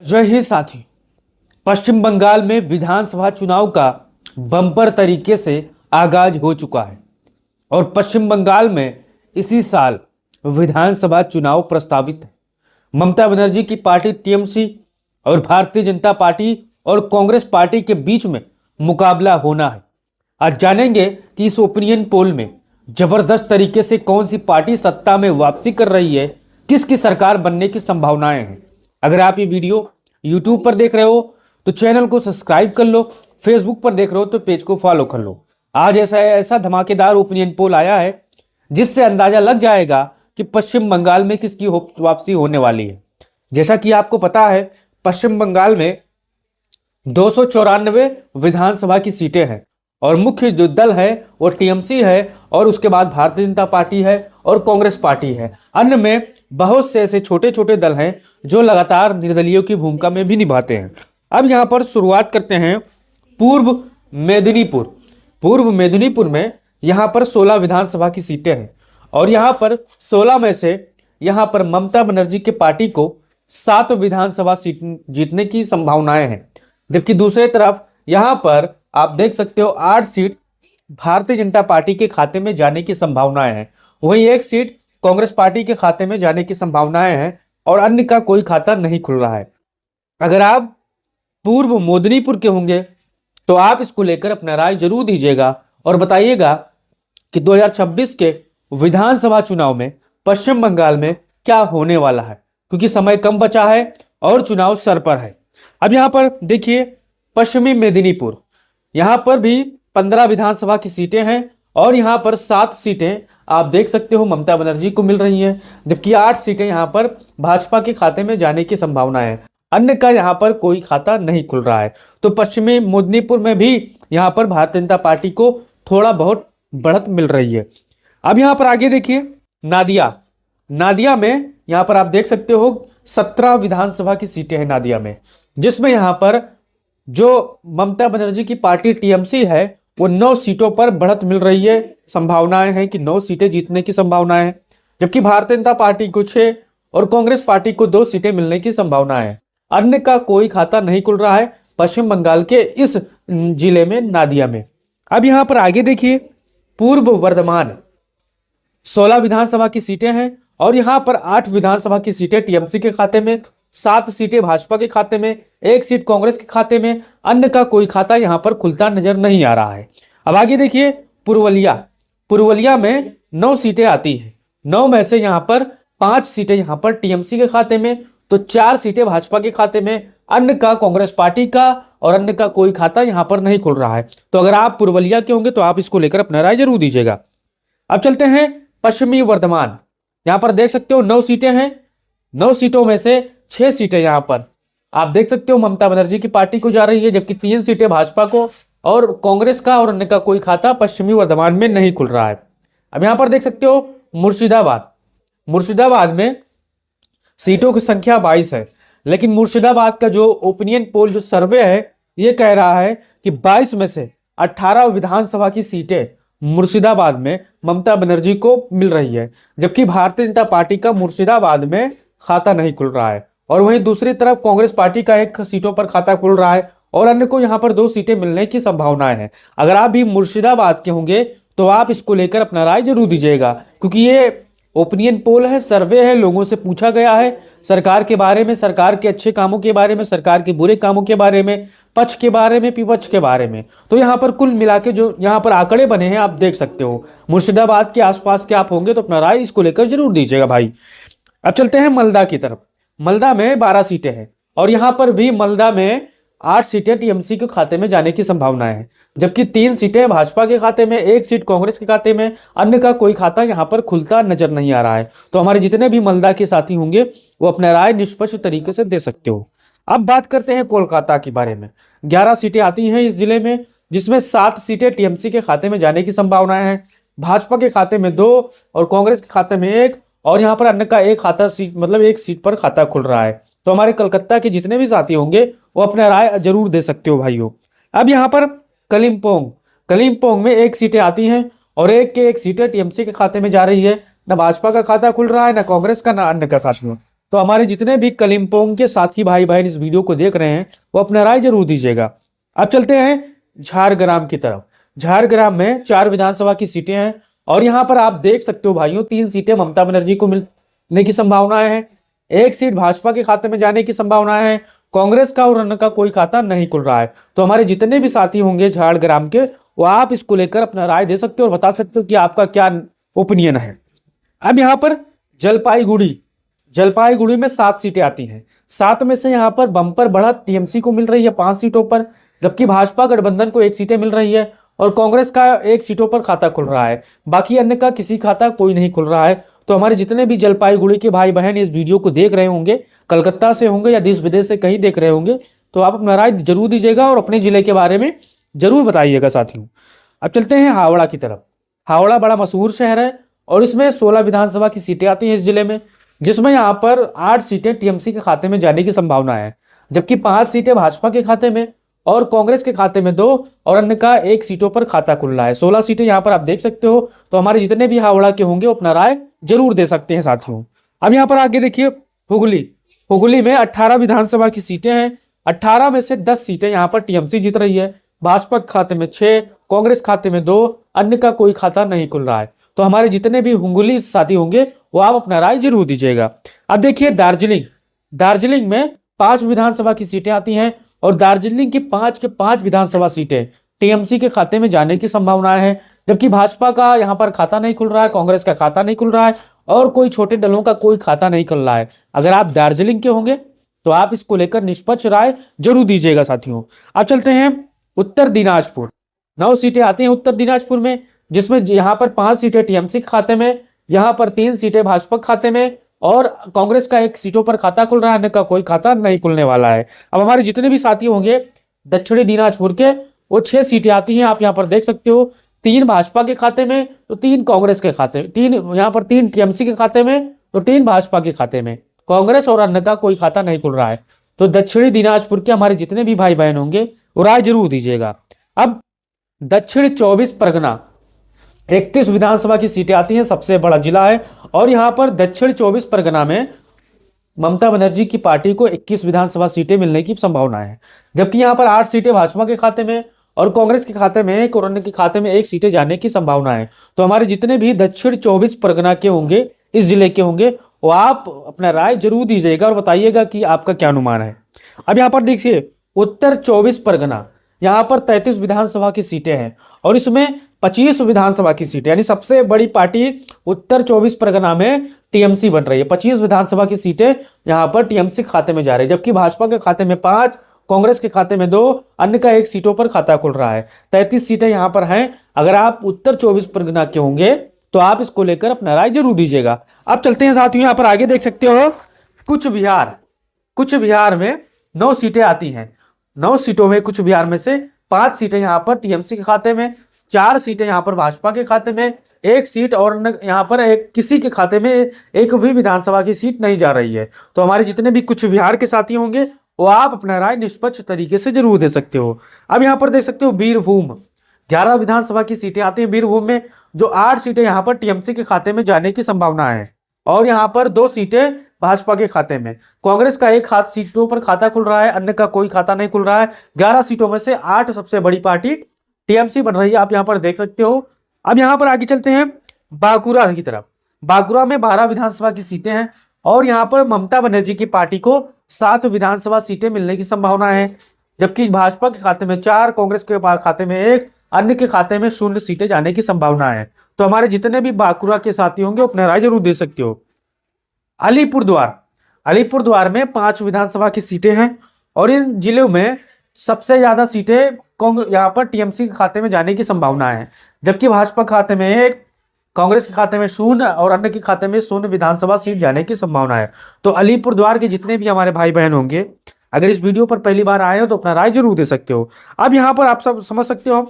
जय हिंद साथी। पश्चिम बंगाल में विधानसभा चुनाव का बम्पर तरीके से आगाज हो चुका है और पश्चिम बंगाल में इसी साल विधानसभा चुनाव प्रस्तावित है। ममता बनर्जी की पार्टी टीएमसी और भारतीय जनता पार्टी और कांग्रेस पार्टी के बीच में मुकाबला होना है। आज जानेंगे कि इस ओपिनियन पोल में जबरदस्त तरीके से कौन सी पार्टी सत्ता में वापसी कर रही है, किसकी सरकार बनने की संभावनाएं हैं। अगर आप ये वीडियो यूट्यूब पर देख रहे हो तो चैनल को सब्सक्राइब कर लो, फेसबुक पर देख रहे हो तो पेज को फॉलो कर लो। आज ऐसा धमाकेदार ओपिनियन पोल आया है जिससे अंदाजा लग जाएगा कि पश्चिम बंगाल में किसकी वापसी होने वाली है। जैसा कि आपको पता है, पश्चिम बंगाल में 294 विधानसभा की सीटें हैं और मुख्य जो दल है वो टीएमसी है और उसके बाद भारतीय जनता पार्टी है और कांग्रेस पार्टी है। अन्य में बहुत से ऐसे छोटे छोटे दल हैं जो लगातार निर्दलीयों की भूमिका में भी निभाते हैं। अब यहाँ पर शुरुआत करते हैं पूर्व मेदिनीपुर में यहाँ पर 16 विधानसभा की सीटें हैं और यहाँ पर 16 में से यहाँ पर ममता बनर्जी के पार्टी को 7 विधानसभा सीट जीतने की संभावनाएं हैं, जबकि दूसरी तरफ यहाँ पर आप देख सकते हो 8 सीट भारतीय जनता पार्टी के खाते में जाने की संभावनाएं हैं। वहीं 1 सीट कांग्रेस पार्टी के खाते में जाने की संभावनाएं हैं और अन्य का कोई खाता नहीं खुल रहा है। अगर आप पूर्व मेदिनीपुर के होंगे तो आप इसको लेकर अपना राय जरूर दीजिएगा और बताइएगा कि 2026 के विधानसभा चुनाव में पश्चिम बंगाल में क्या होने वाला है, क्योंकि समय कम बचा है और चुनाव सर पर है। अब यहाँ पर देखिए पश्चिमी मेदिनीपुर, यहाँ पर भी 15 विधानसभा की सीटें हैं और यहाँ पर 7 सीटें आप देख सकते हो ममता बनर्जी को मिल रही हैं, जबकि 8 सीटें यहाँ पर भाजपा के खाते में जाने की संभावना है। अन्य का यहाँ पर कोई खाता नहीं खुल रहा है। तो पश्चिमी मेदिनीपुर में भी यहाँ पर भारतीय जनता पार्टी को थोड़ा बहुत बढ़त मिल रही है। अब यहाँ पर आगे देखिए नादिया में यहाँ पर आप देख सकते हो 17 विधानसभा की सीटें हैं नादिया में, जिसमें यहाँ पर जो ममता बनर्जी की पार्टी टीएमसी है वो 9 सीटों पर बढ़त मिल रही है। संभावनाएं हैं कि 9 सीटें जीतने की संभावना है, जबकि भारतीय जनता पार्टी को 6 और कांग्रेस पार्टी को 2 सीटें मिलने की संभावना है। अन्य का कोई खाता नहीं खुल रहा है पश्चिम बंगाल के इस जिले में नादिया में। अब यहाँ पर आगे देखिए पूर्व वर्धमान 16 विधानसभा की सीटें हैं और यहाँ पर 8 विधानसभा की सीटें टीएमसी के खाते में, 7 सीटें भाजपा के खाते में, 1 सीट कांग्रेस के खाते में। अन्य का कोई खाता यहाँ पर खुलता नजर नहीं आ रहा है। अब आगे देखिए पुरवलिया में 9 सीटें आती हैं। 9 में से यहाँ पर 5 सीटें यहाँ पर टीएमसी के खाते में, तो 4 सीटें भाजपा के खाते में, अन्य का कांग्रेस पार्टी का और अन्य का कोई खाता यहाँ पर नहीं खुल रहा है। तो अगर आप पुरवलिया के होंगे तो आप इसको लेकर अपना राय जरूर दीजिएगा। अब चलते हैं पश्चिमी वर्धमान, यहाँ पर देख सकते हो 9 सीटें हैं। 9 सीटों में से 6 सीटें यहाँ पर आप देख सकते हो ममता बनर्जी की पार्टी को जा रही है, जबकि 3 सीटें भाजपा को और कांग्रेस का और अन्य का कोई खाता पश्चिमी वर्धमान में नहीं खुल रहा है। अब यहाँ पर देख सकते हो मुर्शिदाबाद में सीटों की संख्या 22 है, लेकिन मुर्शिदाबाद का जो ओपिनियन पोल जो सर्वे है ये कह रहा है कि 22 में से 18 विधानसभा की सीटें मुर्शिदाबाद में ममता बनर्जी को मिल रही है, जबकि भारतीय जनता पार्टी का मुर्शिदाबाद में खाता नहीं खुल रहा है। और वहीं दूसरी तरफ कांग्रेस पार्टी का 1 सीटों पर खाता खुल रहा है और अन्य को यहाँ पर 2 सीटें मिलने की संभावनाएं हैं। अगर आप भी मुर्शिदाबाद के होंगे तो आप इसको लेकर अपना राय जरूर दीजिएगा, क्योंकि ये ओपिनियन पोल है, सर्वे है, लोगों से पूछा गया है सरकार के बारे में, सरकार के अच्छे कामों के बारे में, सरकार के बुरे कामों के बारे में, पक्ष के बारे में, विपक्ष के बारे में। तो यहाँ पर कुल मिला के जो यहाँ पर आंकड़े बने हैं आप देख सकते हो। मुर्शिदाबाद के आसपास के आप होंगे तो अपना राय इसको लेकर जरूर दीजिएगा भाई। अब चलते हैं मलदा की तरफ। मलदा में 12 सीटें हैं और यहाँ पर भी मलदा में 8 सीटें टीएमसी के खाते में जाने की संभावना है, जबकि 3 सीटें भाजपा के खाते में, 1 सीट कांग्रेस के खाते में। अन्य का कोई खाता यहाँ पर खुलता नजर नहीं आ रहा है। तो हमारे जितने भी मलदा के साथी होंगे वो अपना राय निष्पक्ष तरीके से दे सकते हो। अब बात करते हैं कोलकाता के बारे में। 11 सीटें आती हैं इस जिले में, जिसमें 7 सीटें टीएमसी के खाते में जाने की संभावनाएं हैं, भाजपा के खाते में 2 और कांग्रेस के खाते में 1 और यहाँ पर अन्य का 1 सीट पर खाता खुल रहा है। तो हमारे कलकत्ता के जितने भी साथी होंगे वो अपना राय जरूर दे सकते हो भाइयों। अब यहाँ पर कलिम्पोंग में 1 सीटें आती हैं और 1 सीटें टीएमसी के खाते में जा रही है। ना भाजपा का खाता खुल रहा है, ना कांग्रेस का, ना अन्य का साथियों। तो हमारे जितने भी कलिम्पोंग के साथी भाई बहन इस वीडियो को देख रहे हैं वो अपना राय जरूर दीजिएगा। अब चलते हैं झारग्राम की तरफ। झारग्राम में 4 विधानसभा की सीटें हैं और यहाँ पर आप देख सकते हो भाइयों, 3 सीटें ममता बनर्जी को मिलने की संभावनाएं हैं, 1 सीट भाजपा के खाते में जाने की संभावनाएं हैं, कांग्रेस का और अन्य का कोई खाता नहीं खुल रहा है। तो हमारे जितने भी साथी होंगे झारग्राम के, वो आप इसको लेकर अपना राय दे सकते हो और बता सकते हो कि आपका क्या ओपिनियन है। अब यहाँ पर जलपाईगुड़ी में 7 सीटें आती हैं। 7 में से यहाँ पर बम्पर बढ़त टीएमसी को मिल रही है 5 सीटों पर, जबकि भाजपा गठबंधन को 1 सीटें मिल रही है और कांग्रेस का 1 सीटों पर खाता खुल रहा है। बाकी अन्य का किसी खाता कोई नहीं खुल रहा है। तो हमारे जितने भी जलपाईगुड़ी के भाई बहन इस वीडियो को देख रहे होंगे, कलकत्ता से होंगे या देश विदेश से कहीं देख रहे होंगे, तो आप अपना राय जरूर दीजिएगा और अपने जिले के बारे में जरूर बताइएगा साथियों। अब चलते हैं हावड़ा की तरफ। हावड़ा बड़ा मशहूर शहर है और इसमें 16 विधानसभा की सीटें आती हैं इस जिले में, जिसमें यहाँ पर 8 सीटें टीएमसी के खाते में जाने की संभावना है, जबकि 5 सीटें भाजपा के खाते में और कांग्रेस के खाते में 2 और अन्य का 1 सीटों पर खाता खुल रहा है। 16 सीटें यहाँ पर आप देख सकते हो। तो हमारे जितने भी हावड़ा के होंगे अपना राय जरूर दे सकते हैं साथियों। अब यहाँ पर आगे देखिए हुगली में 18 विधानसभा की सीटें हैं। 18 में से 10 सीटें यहाँ पर टीएमसी जीत रही है, भाजपा के खाते में 6, कांग्रेस खाते में 2, अन्य का कोई खाता नहीं खुल रहा है। तो हमारे जितने भी हुगली साथी होंगे वो आप अपना राय जरूर दीजिएगा। अब देखिए दार्जिलिंग में 5 विधानसभा की सीटें आती हैं और दार्जिलिंग की 5 के 5 विधानसभा सीटें टीएमसी के खाते में जाने की संभावनाएं हैं, जबकि भाजपा का यहाँ पर खाता नहीं खुल रहा है, कांग्रेस का खाता नहीं खुल रहा है और कोई छोटे दलों का कोई खाता नहीं खुल रहा है। अगर आप दार्जिलिंग के होंगे तो आप इसको लेकर निष्पक्ष राय जरूर दीजिएगा साथियों। अब चलते हैं उत्तर दिनाजपुर। 9 सीटें आती हैं उत्तर दिनाजपुर में, जिसमें यहाँ पर 5 सीटें टीएमसी के खाते में, यहाँ पर 3 सीटें भाजपा के खाते में और कांग्रेस का 1 सीटों पर खाता खुल रहा है, अन्य का कोई खाता नहीं खुलने वाला है। अब हमारे जितने भी साथी होंगे दक्षिणी दिनाजपुर के, वो 6 सीटें आती हैं, आप यहाँ पर देख सकते हो। 3 भाजपा के खाते में तो 3 कांग्रेस के खाते में, 3 यहाँ पर 3 टीएमसी के खाते में तो 3 भाजपा के खाते में, कांग्रेस और अन्य का कोई खाता नहीं खुल रहा है। तो दक्षिणी दिनाजपुर के हमारे जितने भी भाई बहन होंगे वो राय जरूर दीजिएगा। अब दक्षिण 24 परगना 31 विधानसभा की सीटें आती हैं, सबसे बड़ा जिला है और यहाँ पर दक्षिण 24 परगना में ममता बनर्जी की पार्टी को 21 विधानसभा सीटें मिलने की संभावना है, जबकि यहाँ पर 8 सीटें भाजपा के खाते में और कांग्रेस के खाते में 1 और अन्य के खाते में 1 सीटें जाने की संभावना है। तो हमारे जितने भी दक्षिण 24 परगना के होंगे, इस जिले के होंगे, वो आप अपना राय जरूर दीजिएगा और बताइएगा कि आपका क्या अनुमान है। अब यहाँ पर देखिए उत्तर 24 परगना, यहाँ पर 33 विधानसभा की सीटें हैं और इसमें 25 विधानसभा की सीटें, यानी सबसे बड़ी पार्टी उत्तर 24 परगना में टीएमसी बन रही है। 25 विधानसभा की सीटें यहाँ पर टीएमसी खाते में जा रही है, जबकि भाजपा के खाते में 5, कांग्रेस के खाते में 2, अन्य का 1 सीटों पर खाता खुल रहा है। 33 सीटें यहाँ पर हैं। अगर आप उत्तर 24 परगना के होंगे तो आप इसको लेकर अपना राय जरूर दीजिएगा। अब चलते हैं साथियों, यहाँ पर आगे देख सकते हो कुछ बिहार में 9 सीटें आती हैं। 9 सीटों में कुछ बिहार में से 5 सीटें यहाँ पर टीएमसी के खाते में, 4 सीटें यहाँ पर भाजपा के खाते में, 1 सीट और यहाँ पर किसी के खाते में 1 भी विधानसभा की सीट नहीं जा रही है। तो हमारे जितने भी कुछ बिहार के साथी होंगे वो आप अपना राय निष्पक्ष तरीके से जरूर दे सकते हो। अब यहाँ पर देख सकते हो बीरभूम 11 विधानसभा की सीटें आती हैं बीरभूम में, जो 8 सीटें यहाँ पर टीएमसी के खाते में जाने की संभावना है और यहाँ पर 2 सीटें भाजपा के खाते में। कांग्रेस का 1 सीटों पर खाता खुल रहा है, अन्य का कोई खाता नहीं खुल रहा है। 11 सीटों में से 8 सबसे बड़ी पार्टी टीएमसी बन रही है, आप यहाँ पर देख सकते हो। अब यहाँ पर आगे चलते हैं बांकुरा की तरफ। बांकुरा में 12 विधानसभा की सीटें हैं और यहाँ पर ममता बनर्जी की पार्टी को 7 विधानसभा सीटें मिलने की संभावना है, जबकि भाजपा के खाते में 4, कांग्रेस के खाते में 1, अन्य के खाते में 0 सीटें जाने की संभावना है। तो हमारे जितने भी बांकुरा के साथी होंगे अपना राय जरूर दे सकते हो। अलीपुरद्वार में 5 विधानसभा की सीटें हैं और इन जिलों में सबसे ज्यादा सीटें यहाँ पर टीएमसी के खाते में जाने की संभावना है, जबकि भाजपा खाते में 1, कांग्रेस के खाते में 0 और अन्य के खाते में 0 विधानसभा सीट जाने की संभावना है। तो अलीपुरद्वार के जितने भी हमारे भाई बहन होंगे, अगर इस वीडियो पर पहली बार आए हो तो अपना राय जरूर दे सकते हो। अब यहाँ पर आप सब समझ सकते हो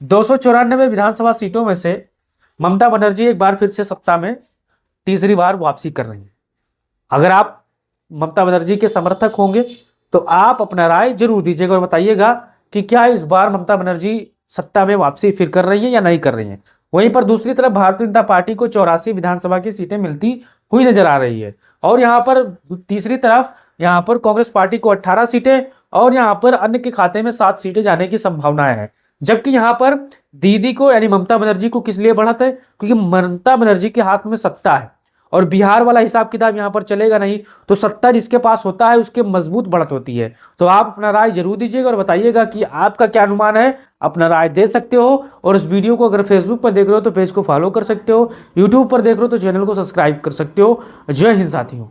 294 विधानसभा सीटों में से ममता बनर्जी एक बार फिर से सत्ता में तीसरी बार वापसी कर रही है। अगर आप ममता बनर्जी के समर्थक होंगे तो आप अपना राय जरूर दीजिएगा और बताइएगा कि क्या इस बार ममता बनर्जी सत्ता में वापसी फिर कर रही है या नहीं कर रही है। वहीं पर दूसरी तरफ भारतीय जनता पार्टी को 84 विधानसभा की सीटें मिलती हुई नजर आ रही है। और यहाँ पर तीसरी तरफ यहाँ पर कांग्रेस पार्टी को 18 सीटें और यहाँ पर अन्य के खाते में 7 सीटें जाने की संभावनाएं हैं। जबकि यहाँ पर दीदी को यानी ममता बनर्जी को किस लिए बढ़त है, क्योंकि ममता बनर्जी के हाथ में सत्ता है और बिहार वाला हिसाब किताब यहाँ पर चलेगा नहीं, तो सत्ता जिसके पास होता है उसके मजबूत बढ़त होती है। तो आप अपना राय जरूर दीजिएगा और बताइएगा कि आपका क्या अनुमान है, अपना राय दे सकते हो। और इस वीडियो को अगर फेसबुक पर देख रहे हो तो पेज को फॉलो कर सकते हो, यूट्यूब पर देख रहे हो तो चैनल को सब्सक्राइब कर सकते हो। जय हिंद साथियों।